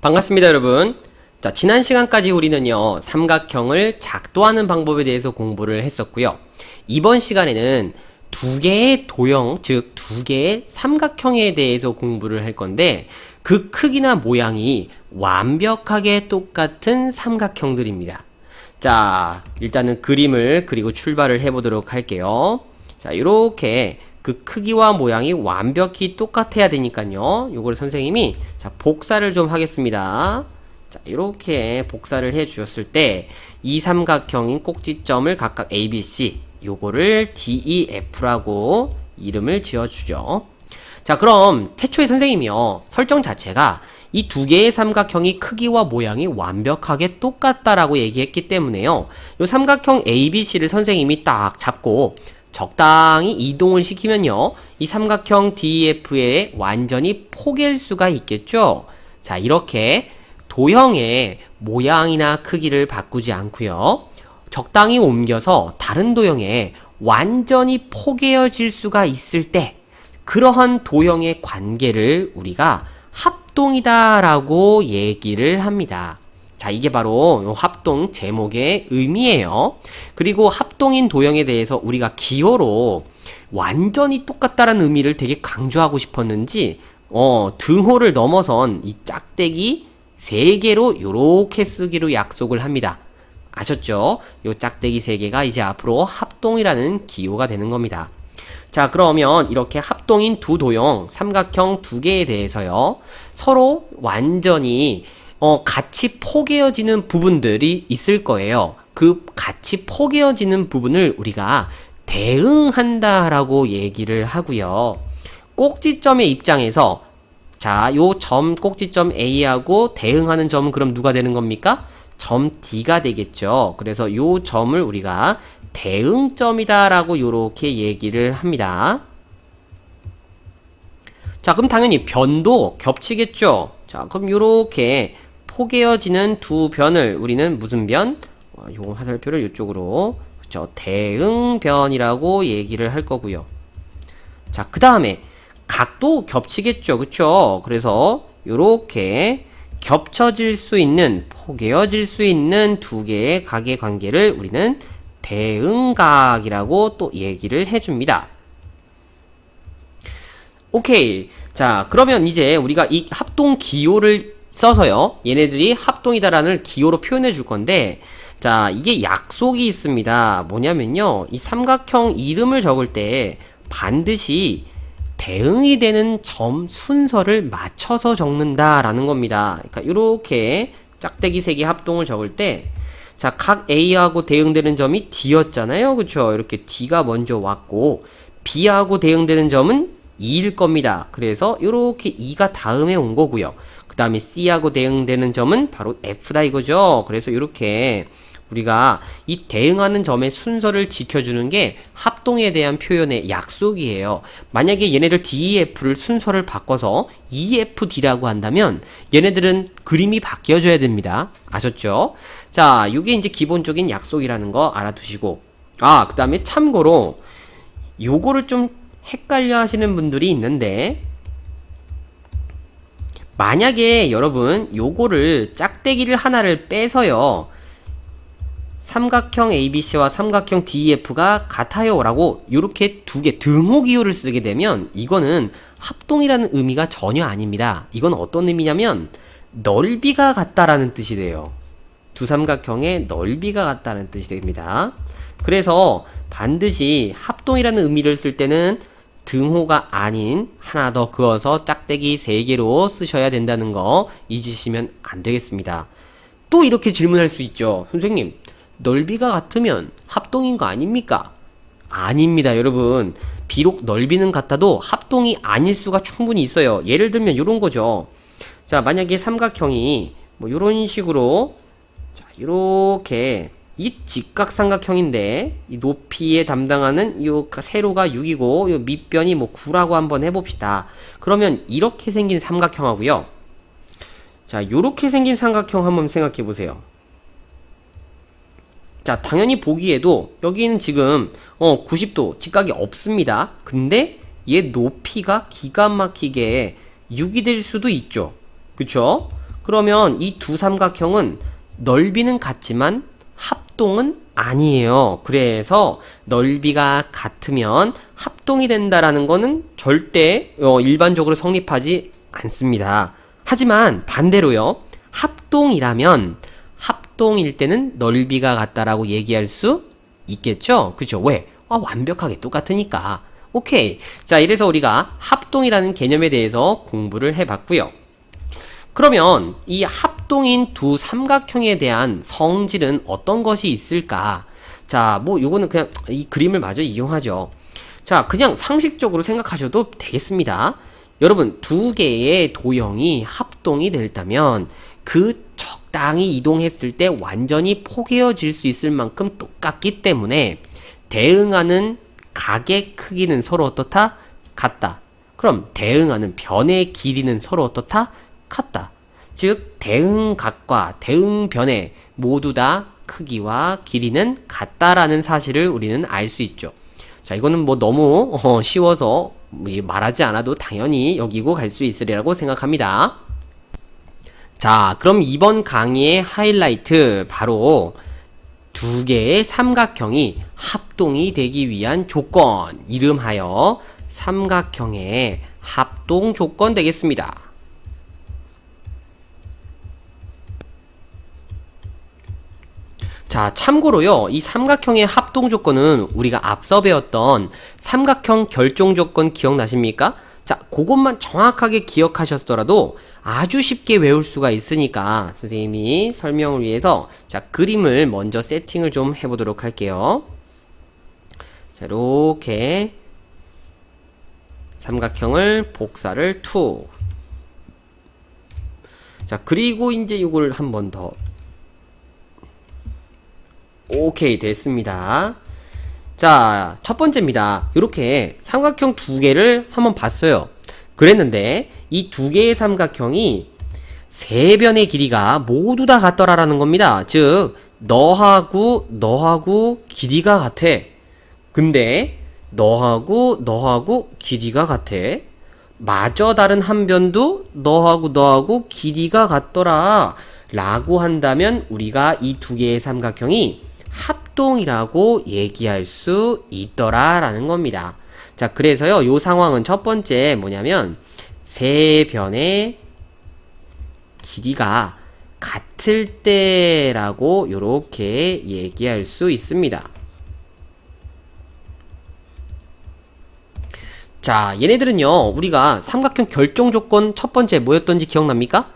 반갑습니다, 여러분. 자, 지난 시간까지 우리는요, 삼각형을 작도하는 방법에 대해서 공부를 했었고요. 이번 시간에는 두 개의 도형, 즉 두 개의 삼각형에 대해서 공부를 할 건데, 그 크기나 모양이 완벽하게 똑같은 삼각형들입니다. 자, 일단은 그림을 그리고 출발을 해보도록 할게요. 자, 이렇게 그 크기와 모양이 완벽히 똑같아야 되니까요. 요거를 선생님이 자, 복사를 좀 하겠습니다. 자, 이렇게 복사를 해 주셨을 때 이 삼각형인 꼭지점을 각각 ABC, 요거를 DEF라고 이름을 지어 주죠. 자, 그럼 태초에 선생님이요, 설정 자체가 이 두 개의 삼각형이 크기와 모양이 완벽하게 똑같다라고 얘기했기 때문에요, 요 삼각형 ABC를 선생님이 딱 잡고 적당히 이동을 시키면요, 이 삼각형 DEF에 완전히 포갤 수가 있겠죠. 자, 이렇게 도형의 모양이나 크기를 바꾸지 않고요, 적당히 옮겨서 다른 도형에 완전히 포개어질 수가 있을 때, 그러한 도형의 관계를 우리가 합동이다 라고 얘기를 합니다. 자, 이게 바로 합동 제목의 의미예요. 그리고 합동인 도형에 대해서 우리가 기호로 완전히 똑같다라는 의미를 되게 강조하고 싶었는지 등호를 넘어선 이 짝대기 3개로 요렇게 쓰기로 약속을 합니다. 아셨죠? 요 짝대기 3개가 이제 앞으로 합동이라는 기호가 되는 겁니다. 자, 그러면 이렇게 합동인 두 도형, 삼각형 2개에 대해서요, 서로 완전히 같이 포개어지는 부분들이 있을 거예요. 그 같이 포개어지는 부분을 우리가 대응한다라고 얘기를 하고요. 꼭지점의 입장에서 자, 요 점 꼭지점 A하고 대응하는 점은 그럼 누가 되는 겁니까? 점 D가 되겠죠. 그래서 요 점을 우리가 대응점이다라고 요렇게 얘기를 합니다. 자, 그럼 당연히 변도 겹치겠죠. 자, 그럼 요렇게 포개어지는 두 변을 우리는 무슨 변? 요 화살표를 이쪽으로, 그렇죠, 대응변이라고 얘기를 할 거고요. 자, 그 다음에 각도 겹치겠죠, 그쵸? 그래서 요렇게 겹쳐질 수 있는, 포개어질 수 있는 두 개의 각의 관계를 우리는 대응각이라고 또 얘기를 해줍니다. 오케이. 자, 그러면 이제 우리가 이 합동 기호를 써서요, 얘네들이 합동이다라는 기호로 표현해 줄 건데, 자, 이게 약속이 있습니다. 뭐냐면요, 이 삼각형 이름을 적을 때 반드시 대응이 되는 점 순서를 맞춰서 적는다라는 겁니다. 그러니까 이렇게 짝대기 3개 합동을 적을 때, 자, 각 A하고 대응되는 점이 D였잖아요, 그쵸? 이렇게 D가 먼저 왔고, B하고 대응되는 점은 E일 겁니다. 그래서 이렇게 E가 다음에 온 거고요. 그 다음에 C하고 대응되는 점은 바로 F다 이거죠. 그래서 이렇게 우리가 이 대응하는 점의 순서를 지켜주는 게 합동에 대한 표현의 약속이에요. 만약에 얘네들 DEF를 순서를 바꿔서 EFD라고 한다면 얘네들은 그림이 바뀌어져야 됩니다. 아셨죠? 자, 이게 이제 기본적인 약속이라는 거 알아두시고, 그 다음에 참고로 요거를 좀 헷갈려 하시는 분들이 있는데, 만약에 여러분 요거를 짝대기를 하나를 빼서요, 삼각형 ABC와 삼각형 DEF가 같아요 라고 요렇게 두 개 등호 기호를 쓰게 되면 이거는 합동이라는 의미가 전혀 아닙니다. 이건 어떤 의미냐면 넓이가 같다라는 뜻이 돼요. 두 삼각형의 넓이가 같다는 뜻이 됩니다. 그래서 반드시 합동이라는 의미를 쓸 때는 등호가 아닌 하나 더 그어서 짝대기 3개로 쓰셔야 된다는 거 잊으시면 안 되겠습니다. 또 이렇게 질문할 수 있죠. 선생님, 넓이가 같으면 합동인 거 아닙니까? 아닙니다, 여러분. 비록 넓이는 같아도 합동이 아닐 수가 충분히 있어요. 예를 들면 요런 거죠. 자, 만약에 삼각형이 뭐 요런 식으로, 자, 요렇게 이 직각삼각형인데 이 높이에 담당하는 요 세로가 6이고 요 밑변이 뭐 9라고 한번 해봅시다. 그러면 이렇게 생긴 삼각형하고요, 자, 요렇게 생긴 삼각형 한번 생각해 보세요. 자, 당연히 보기에도 여기는 지금 90도 직각이 없습니다. 근데 얘 높이가 기가 막히게 6이 될 수도 있죠. 그쵸? 그러면 이 두 삼각형은 넓이는 같지만 합동은 아니에요. 그래서 넓이가 같으면 합동이 된다라는 거는 절대 일반적으로 성립하지 않습니다. 하지만 반대로요. 합동이라면 합동일 때는 넓이가 같다라고 얘기할 수 있겠죠? 그죠? 왜? 완벽하게 똑같으니까. 오케이. 자, 이래서 우리가 합동이라는 개념에 대해서 공부를 해봤고요. 그러면 이 합동인 두 삼각형에 대한 성질은 어떤 것이 있을까? 자, 뭐 요거는 그냥 이 그림을 마저 이용하죠. 자, 그냥 상식적으로 생각하셔도 되겠습니다. 여러분, 두 개의 도형이 합동이 됐다면 그 적당히 이동했을 때 완전히 포개어질 수 있을 만큼 똑같기 때문에 대응하는 각의 크기는 서로 어떻다? 같다. 그럼 대응하는 변의 길이는 서로 어떻다? 같다. 즉 대응각과 대응변의 모두 다 크기와 길이는 같다라는 사실을 우리는 알 수 있죠. 자, 이거는 뭐 너무 쉬워서 말하지 않아도 당연히 여기고 갈 수 있으리라고 생각합니다. 자, 그럼 이번 강의의 하이라이트 바로 두 개의 삼각형이 합동이 되기 위한 조건, 이름하여 삼각형의 합동 조건 되겠습니다. 자, 참고로요, 이 삼각형의 합동 조건은 우리가 앞서 배웠던 삼각형 결정 조건 기억나십니까? 자, 그것만 정확하게 기억하셨더라도 아주 쉽게 외울 수가 있으니까 선생님이 설명을 위해서 자, 그림을 먼저 세팅을 좀 해보도록 할게요. 자, 이렇게 삼각형을 복사를 투. 자, 그리고 이제 이걸 한 번 더. 오케이, 됐습니다. 자, 첫 번째입니다. 이렇게 삼각형 두 개를 한번 봤어요. 그랬는데 이 두 개의 삼각형이 세 변의 길이가 모두 다 같더라라는 겁니다. 즉 너하고 길이가 같아. 근데 너하고 길이가 같아. 마저 다른 한 변도 너하고 길이가 같더라 라고 한다면 우리가 이 두 개의 삼각형이 합동이라고 얘기할 수 있더라 라는 겁니다. 자, 그래서요, 요 상황은 첫 번째 뭐냐면 세 변의 길이가 같을 때라고 요렇게 얘기할 수 있습니다. 자, 얘네들은요, 우리가 삼각형 결정 조건 첫 번째 뭐였던지 기억납니까?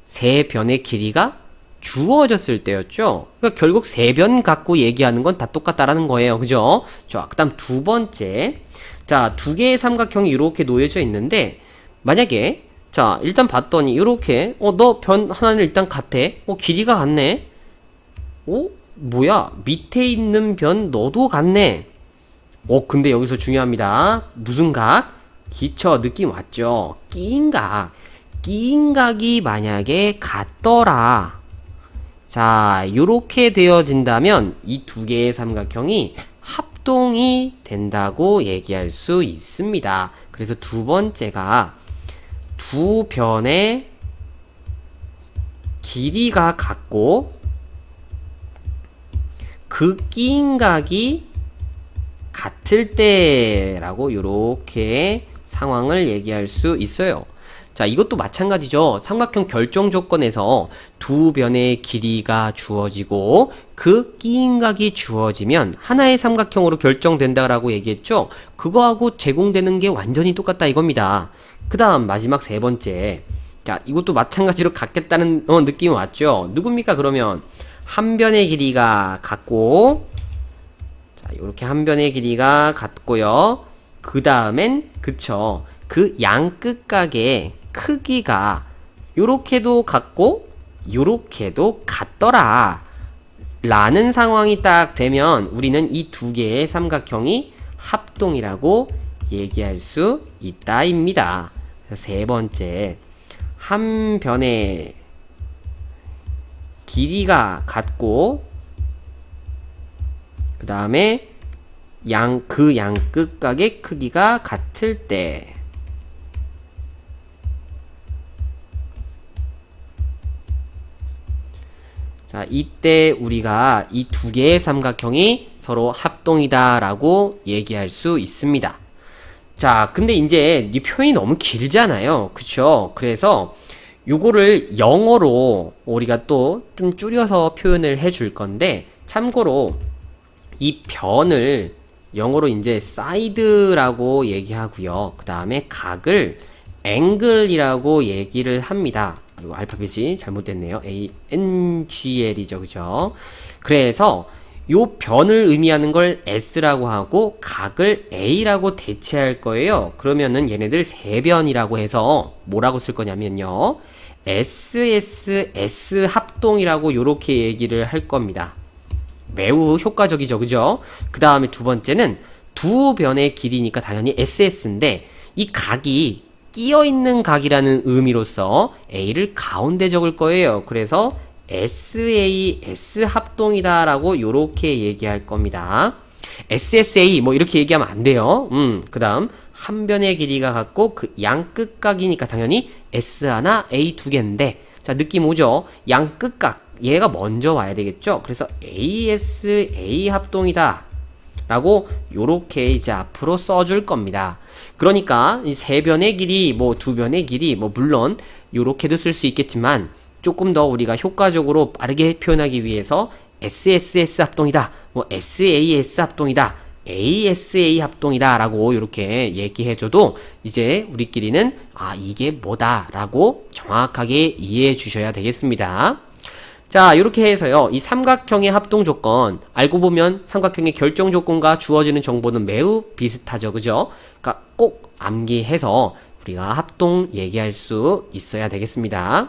세 변의 길이가 주어졌을 때였죠. 그러니까 결국 세 변 갖고 얘기하는 건 다 똑같다라는 거예요. 그죠? 자, 그 다음 두 번째. 자, 두 개의 삼각형이 이렇게 놓여져 있는데, 만약에, 자, 일단 봤더니, 이렇게, 너 변 하나는 일단 같아. 길이가 같네. 뭐야? 밑에 있는 변 너도 같네. 근데 여기서 중요합니다. 무슨 각? 기초 느낌 왔죠? 끼인 각. 끼인 각이 만약에 같더라. 자, 요렇게 되어진다면 이 두 개의 삼각형이 합동이 된다고 얘기할 수 있습니다. 그래서 두 번째가 두 변의 길이가 같고 그 끼인 각이 같을 때라고 요렇게 상황을 얘기할 수 있어요. 자, 이것도 마찬가지죠. 삼각형 결정 조건에서 두 변의 길이가 주어지고 그 끼인각이 주어지면 하나의 삼각형으로 결정된다라고 얘기했죠. 그거하고 제공되는 게 완전히 똑같다 이겁니다. 그 다음 마지막 세 번째. 자, 이것도 마찬가지로 같겠다는 느낌이 왔죠. 누굽니까? 그러면 한 변의 길이가 같고, 자, 이렇게 한 변의 길이가 같고요. 그 다음엔 그쵸, 그 양 끝각의 크기가 요렇게도 같고 요렇게도 같더라 라는 상황이 딱 되면 우리는 이 두 개의 삼각형이 합동이라고 얘기할 수 있다 입니다. 세 번째, 한 변의 길이가 같고 그 다음에 그 양 끝각의 크기가 같을 때. 자, 이때 우리가 이 두 개의 삼각형이 서로 합동이다 라고 얘기할 수 있습니다. 자, 근데 이제 이 표현이 너무 길잖아요. 그쵸? 그래서 요거를 영어로 우리가 또 좀 줄여서 표현을 해줄 건데, 참고로 이 변을 영어로 이제 side라고 얘기하고요. 그 다음에 각을 angle이라고 얘기를 합니다. 이거 알파벳이 잘못됐네요. angl이죠. 그죠? 그래서 요 변을 의미하는 걸 s라고 하고 각을 a라고 대체할 거예요. 그러면은 얘네들 세변이라고 해서 뭐라고 쓸 거냐면요. SSS 합동이라고 요렇게 얘기를 할 겁니다. 매우 효과적이죠. 그죠? 그 다음에 두 번째는 두 변의 길이니까 당연히 SS인데 이 각이 끼어있는 각이라는 의미로서 A를 가운데 적을 거예요. 그래서 SAS 합동이다 라고 요렇게 얘기할 겁니다. SSA 뭐 이렇게 얘기하면 안 돼요. 그 다음 한 변의 길이가 같고 그 양 끝각이니까 당연히 S 하나 A 두 개인데, 자 느낌 오죠? 양 끝각 얘가 먼저 와야 되겠죠? 그래서 ASA 합동이다 라고 요렇게 이제 앞으로 써줄 겁니다. 그러니까 이 세 변의 길이 뭐 두 변의 길이 뭐 물론 요렇게도 쓸 수 있겠지만 조금 더 우리가 효과적으로 빠르게 표현하기 위해서 SSS 합동이다, 뭐 SAS 합동이다, ASA 합동이다 라고 이렇게 얘기해줘도 이제 우리끼리는 아 이게 뭐다 라고 정확하게 이해해 주셔야 되겠습니다. 자, 이렇게 해서요, 이 삼각형의 합동 조건, 알고 보면 삼각형의 결정 조건과 주어지는 정보는 매우 비슷하죠. 그죠? 그러니까 꼭 암기해서 우리가 합동 얘기할 수 있어야 되겠습니다.